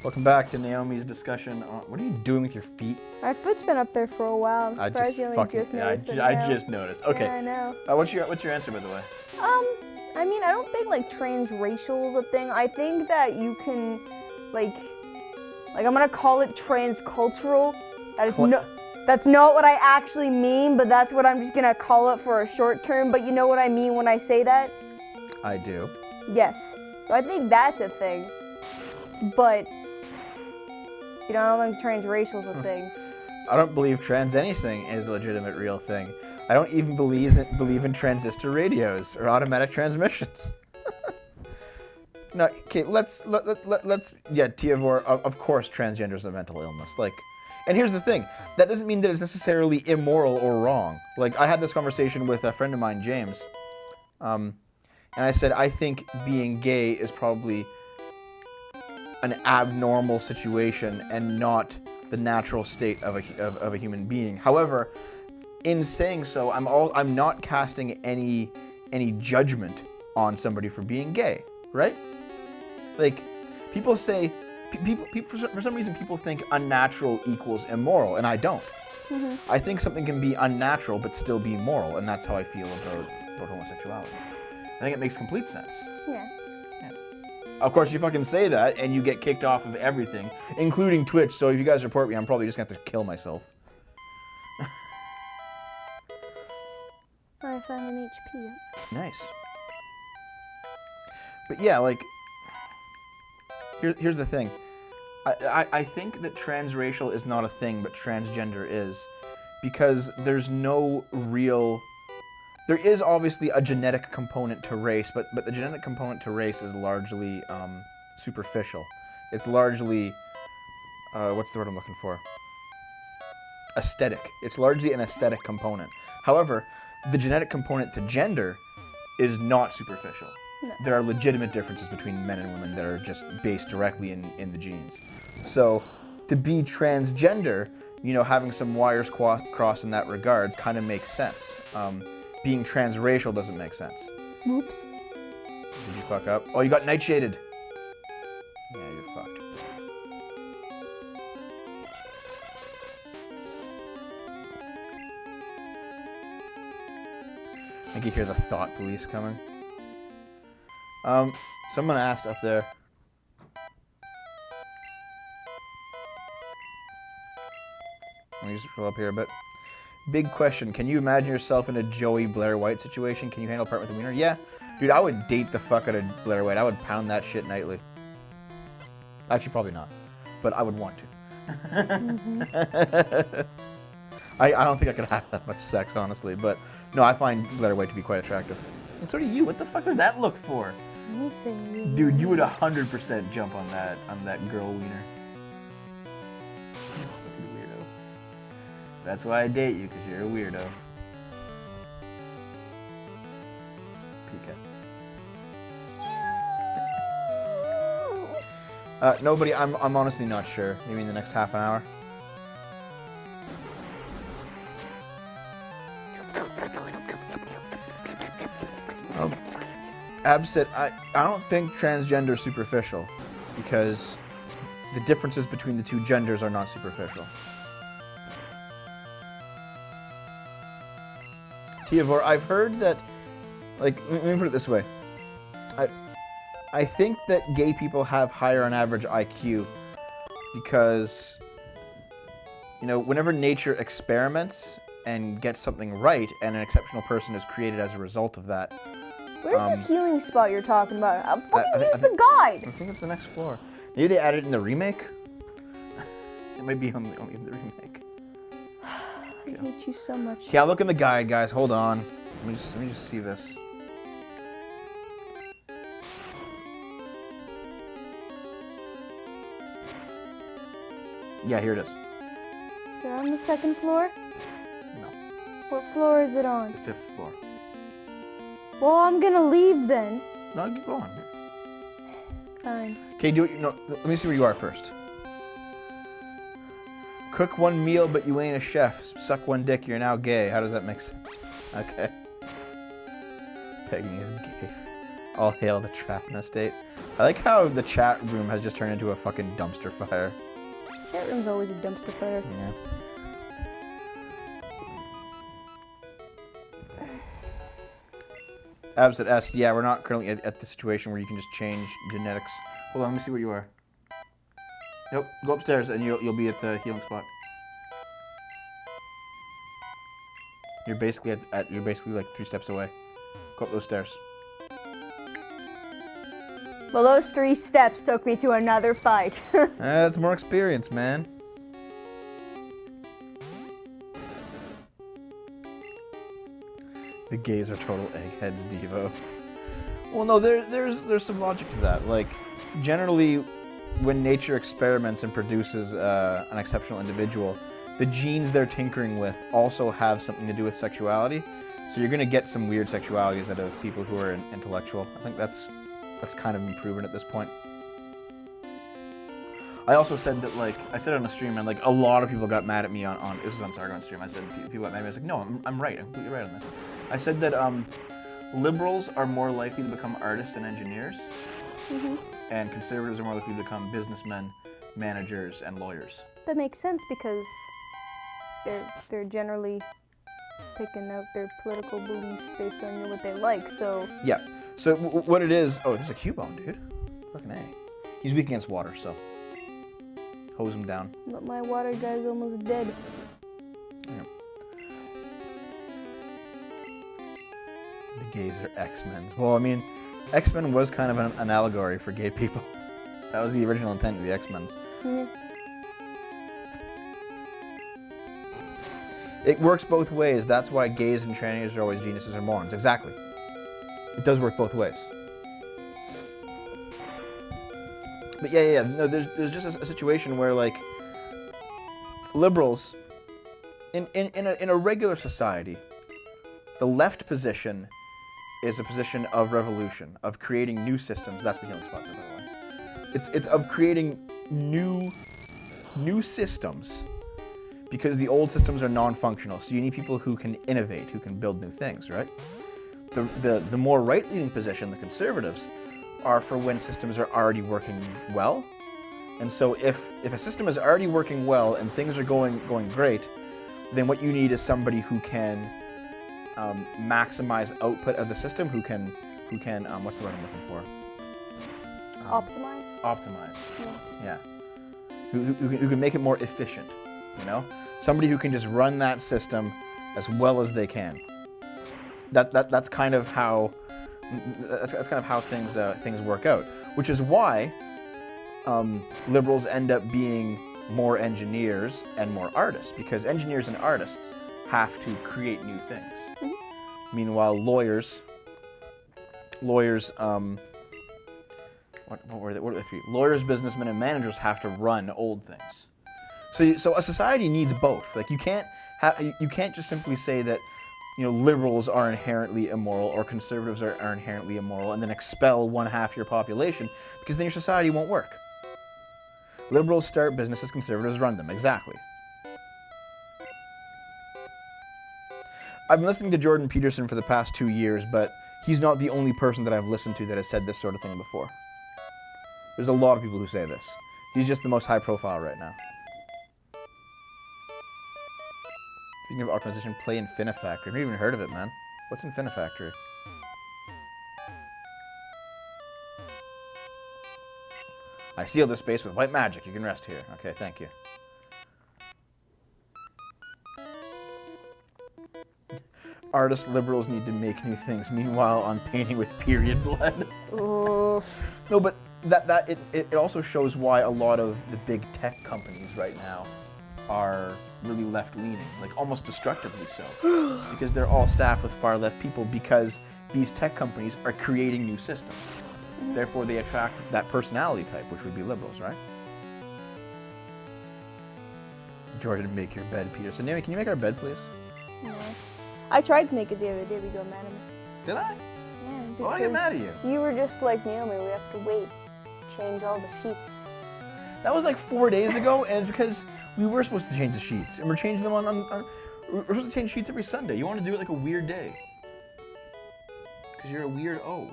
Welcome back to Naomi's discussion on... What are you doing with your feet? My foot's been up there for a while. I'm surprised you only just noticed it now. I just noticed. Okay. Yeah, I know. What's your answer, by the way? I mean, I don't think, like, transracial is a thing. I think that you can, like, I'm gonna call it transcultural. That's not what I actually mean, but that's what I'm just gonna call it for a short term. But you know what I mean when I say that? I do. Yes. So I think that's a thing. But, you know, I don't think transracial is a thing. I don't believe trans anything is a legitimate real thing. I don't even believe in transistor radios or automatic transmissions. No, okay, let's Tiavor, of course transgender is a mental illness. Like, and here's the thing, that doesn't mean that it's necessarily immoral or wrong. Like, I had this conversation with a friend of mine, James, and I said, I think being gay is probably an abnormal situation and not the natural state of a human being. However, in saying so, I'm not casting any judgment on somebody for being gay, right? Like, people say, for some reason people think unnatural equals immoral, and I don't. Mm-hmm. I think something can be unnatural but still be moral, and that's how I feel about homosexuality. I think it makes complete sense. Yeah. Of course, you fucking say that, and you get kicked off of everything, including Twitch, so if you guys report me, I'm probably just gonna have to kill myself. I found an HP. Nice. But yeah, like, here's the thing. I think that transracial is not a thing, but transgender is, because there's no real... There is obviously a genetic component to race, but the genetic component to race is largely superficial. It's largely, what's the word I'm looking for? Aesthetic. It's largely an aesthetic component. However, the genetic component to gender is not superficial. No. There are legitimate differences between men and women that are just based directly in the genes. So, to be transgender, you know, having some wires crossed in that regard kind of makes sense. Being transracial doesn't make sense. Oops. Did you fuck up? Oh, you got nightshaded. Yeah, you're fucked. I think you hear the thought police coming. Someone asked up there. Let me just scroll up here a bit. Big question. Can you imagine yourself in a Joey Blair White situation? Can you handle part with a wiener? Yeah. Dude, I would date the fuck out of Blair White. I would pound that shit nightly. Actually, probably not. But I would want to. Mm-hmm. I don't think I could have that much sex, honestly. But no, I find Blair White to be quite attractive. And so do you. What the fuck does that look for? Dude, you would 100% jump on that girl wiener. That's why I date you, because you're a weirdo. Pika. Nobody, I'm honestly not sure. Maybe in the next half an hour. Absit, I don't think transgender is superficial, because the differences between the two genders are not superficial. Tiavor, I've heard that, like, let me put it this way. I think that gay people have higher on average IQ because, you know, whenever nature experiments and gets something right and an exceptional person is created as a result of that. Where's this healing spot you're talking about? I'll fucking use the guide! I think it's the next floor. Maybe they added it in the remake? It might be only in the remake. I hate you so much. Yeah, look in the guide, guys. Hold on. Let me just see this. Yeah, here it is. You're on the second floor? No. What floor is it on? The 5th floor. Well, I'm gonna leave then. No, go on. Fine. Okay, let me see where you are first. Cook one meal, but you ain't a chef. Suck one dick, you're now gay. How does that make sense? Okay. Pegging is gay. All hail the Trapno state. I like how the chat room has just turned into a fucking dumpster fire. Chat room's always a dumpster fire. Yeah. Abs at S, yeah, we're not currently at the situation where you can just change genetics. Hold on, let me see where you are. Nope, go upstairs and you'll be at the healing spot. You're basically you're basically like 3 steps away. Go up those stairs. Well, those 3 steps took me to another fight. That's more experience, man. The gays are total eggheads, Devo. Well, no, there's some logic to that. Like, generally, when nature experiments and produces an exceptional individual, the genes they're tinkering with also have something to do with sexuality. So you're gonna get some weird sexualities out of people who are intellectual. I think that's kind of been proven at this point. I also said that, like, I said it on a stream, and like a lot of people got mad at me on this was on Sargon's stream. I said people got mad at me. I was like, no, I'm right. I'm completely right on this. I said that liberals are more likely to become artists and engineers, and conservatives are more likely to become businessmen, managers, and lawyers. That makes sense because they're generally picking out their political beliefs based on what they like. So yeah. So what it is? Oh, there's a Cubone, dude. Fucking A. He's weak against water, so hose him down. But my water guy's almost dead. Yeah. The gays are X-Men. Well, I mean, X-Men was kind of an allegory for gay people. That was the original intent of the X-Men. Yeah. It works both ways. That's why gays and trannies are always geniuses or morons. Exactly. It does work both ways. But yeah. No, there's just a situation where, like, liberals, in a regular society, the left position is a position of revolution, of creating new systems. That's the healing spot, by the way. It's of creating new systems, because the old systems are non-functional. So you need people who can innovate, who can build new things, right? The more right-leaning position, the conservatives, are for when systems are already working well. And so if a system is already working well and things are going great, then what you need is somebody who can maximize output of the system, who can what's the word I'm looking for? Optimize? Optimize. Yeah. Who can make it more efficient, you know? Somebody who can just run that system as well as they can. That's kind of how things work out, which is why liberals end up being more engineers and more artists, because engineers and artists have to create new things. Mm-hmm. Meanwhile, lawyers, what were the 3? Lawyers, businessmen, and managers have to run old things. So a society needs both. Like, you can't just simply say that, you know, liberals are inherently immoral or conservatives are inherently immoral and then expel one half your population, because then your society won't work. Liberals start businesses, conservatives run them. Exactly. I've been listening to Jordan Peterson for the past 2 years, but he's not the only person that I've listened to that has said this sort of thing before. There's a lot of people who say this. He's just the most high profile right now. Speaking of optimization, play Infinifactory. I've never even heard of it, man. What's Infinifactory? I seal this space with white magic. You can rest here. Okay, thank you. Artist liberals need to make new things. Meanwhile, I'm painting with period blood. Oof. No, but it also shows why a lot of the big tech companies right now are really left-leaning, like almost destructively so, because they're all staffed with far-left people, because these tech companies are creating new systems. Mm-hmm. Therefore, they attract that personality type, which would be liberals, right? Jordan, make your bed, Peterson. Naomi, can you make our bed, please? No. I tried to make it the other day, but you got mad at me. Did I? Yeah. Why did I get mad at you? You were just like, Naomi, we have to wait, change all the sheets. That was like 4 days ago, and it's because we were supposed to change the sheets, and we're changing them we're supposed to change sheets every Sunday. You want to do it like a weird day, because you're a weird O.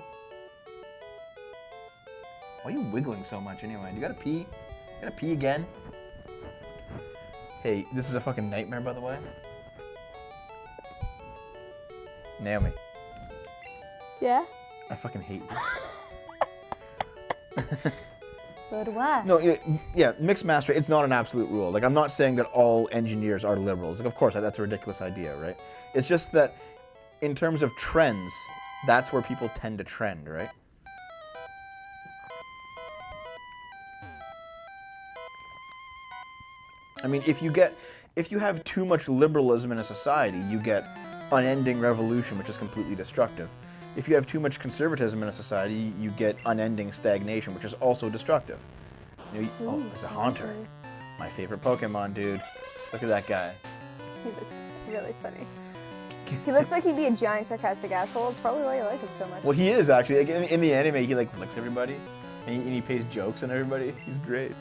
Why are you wiggling so much anyway? You gotta pee? You gotta pee again? Hey, this is a fucking nightmare, by the way. Naomi. Yeah? I fucking hate you. So do I. No, yeah, mixed master, it's not an absolute rule. Like, I'm not saying that all engineers are liberals. Like, of course, that's a ridiculous idea, right? It's just that in terms of trends, that's where people tend to trend, right? I mean, if you have too much liberalism in a society, you get unending revolution, which is completely destructive. If you have too much conservatism in a society, you get unending stagnation, which is also destructive. Oh, it's a Haunter. My favorite Pokemon, dude. Look at that guy. He looks really funny. He looks like he'd be a giant sarcastic asshole. It's probably why you like him so much. Well, he is actually. Like, in the anime, he like licks everybody, and he pays jokes on everybody. He's great.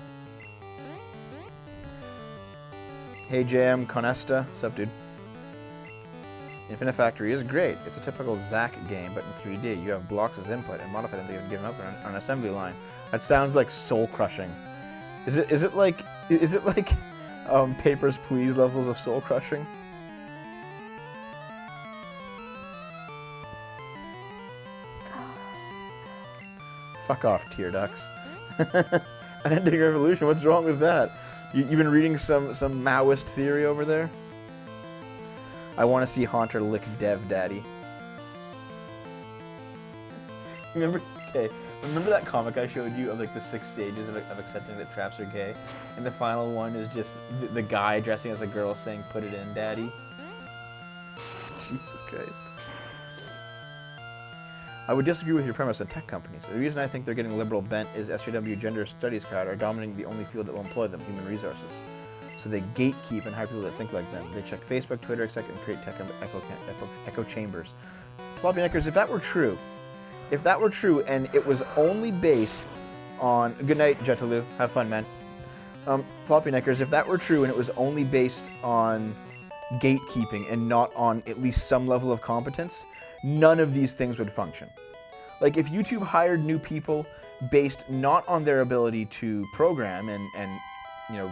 Hey JM Conesta, what's up, dude? Infinite Factory is great. It's a typical Zack game, but in 3D. You have blocks as input and modify them to get given up on an assembly line. That sounds like soul crushing. Is it like Papers, Please levels of soul crushing? Fuck off, tear ducts. Unending revolution. What's wrong with that? You've been reading some Maoist theory over there? I want to see Haunter lick Dev Daddy. Remember that comic I showed you of like the 6 stages of accepting that traps are gay? And the final one is just the guy dressing as a girl saying, "Put it in, daddy." Jesus Christ. I would disagree with your premise on tech companies. The reason I think they're getting liberal bent is SJW gender studies crowd are dominating the only field that will employ them, human resources. So they gatekeep and hire people that think like them. They check Facebook, Twitter, etc., and create tech echo chambers. Floppy knickers, if that were true, and it was only based on... Good night, Jetalu. Have fun, man. Floppy knickers, if that were true and it was only based on gatekeeping and not on at least some level of competence, none of these things would function. Like, if YouTube hired new people based not on their ability to program and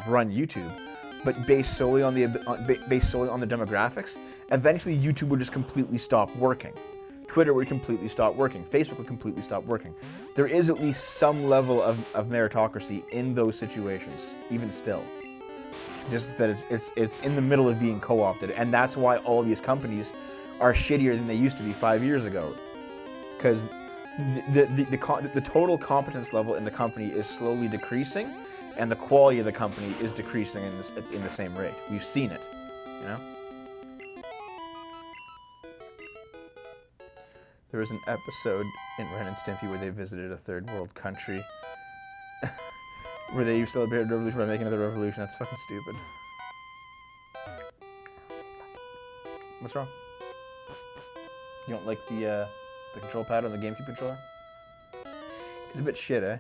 run YouTube, but based solely on the demographics, eventually YouTube would just completely stop working. Twitter would completely stop working. Facebook would completely stop working. There is at least some level of meritocracy in those situations, even still. Just that it's in the middle of being co-opted, and that's why all these companies are shittier than they used to be 5 years ago, because the total competence level in the company is slowly decreasing, and the quality of the company is decreasing in the same rate. We've seen it, you know? There was an episode in Ren and Stimpy where they visited a third world country where they celebrated a revolution by making another revolution. That's fucking stupid. What's wrong? You don't like the control pad on the GameCube controller? It's a bit shit, eh?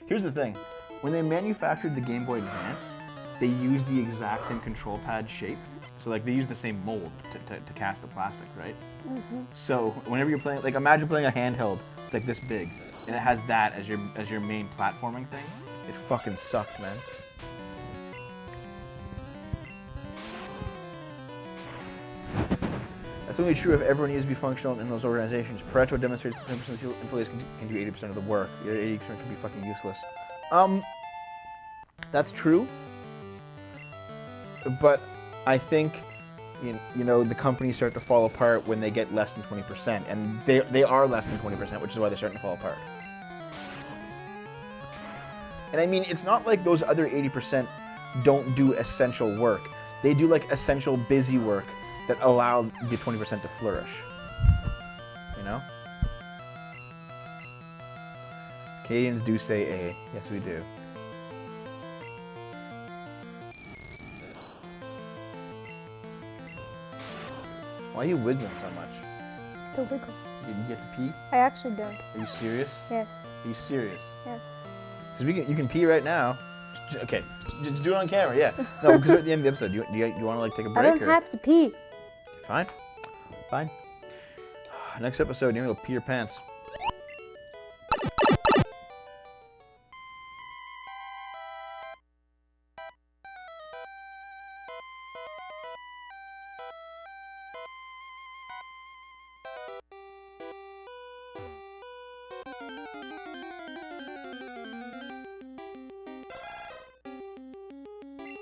Here's the thing. When they manufactured the Game Boy Advance, they used the exact same control pad shape. So like they used the same mold to cast the plastic, right? Mm-hmm. So whenever you're playing, like imagine playing a handheld, it's like this big, and it has that as your main platforming thing. It fucking sucked, man. That's only true if everyone needs to be functional in those organizations. Pareto demonstrates that 10% of employees can do 80% of the work. The other 80% can be fucking useless. That's true. But I think, the companies start to fall apart when they get less than 20%. And they are less than 20%, which is why they're starting to fall apart. And I mean, it's not like those other 80% don't do essential work. They do like essential busy work that allow the 20% to flourish. You know? Canadians do say A. Yes, we do. Why are you wiggling so much? To wiggle. You get to pee? I actually don't. Are you serious? Yes. Are you serious? Yes. Because you can pee right now. Okay, just do it on camera, yeah. No, because at the end of the episode, you want to like take a break? I don't have to pee. Fine. Fine. Next episode, you're going to go pee your pants.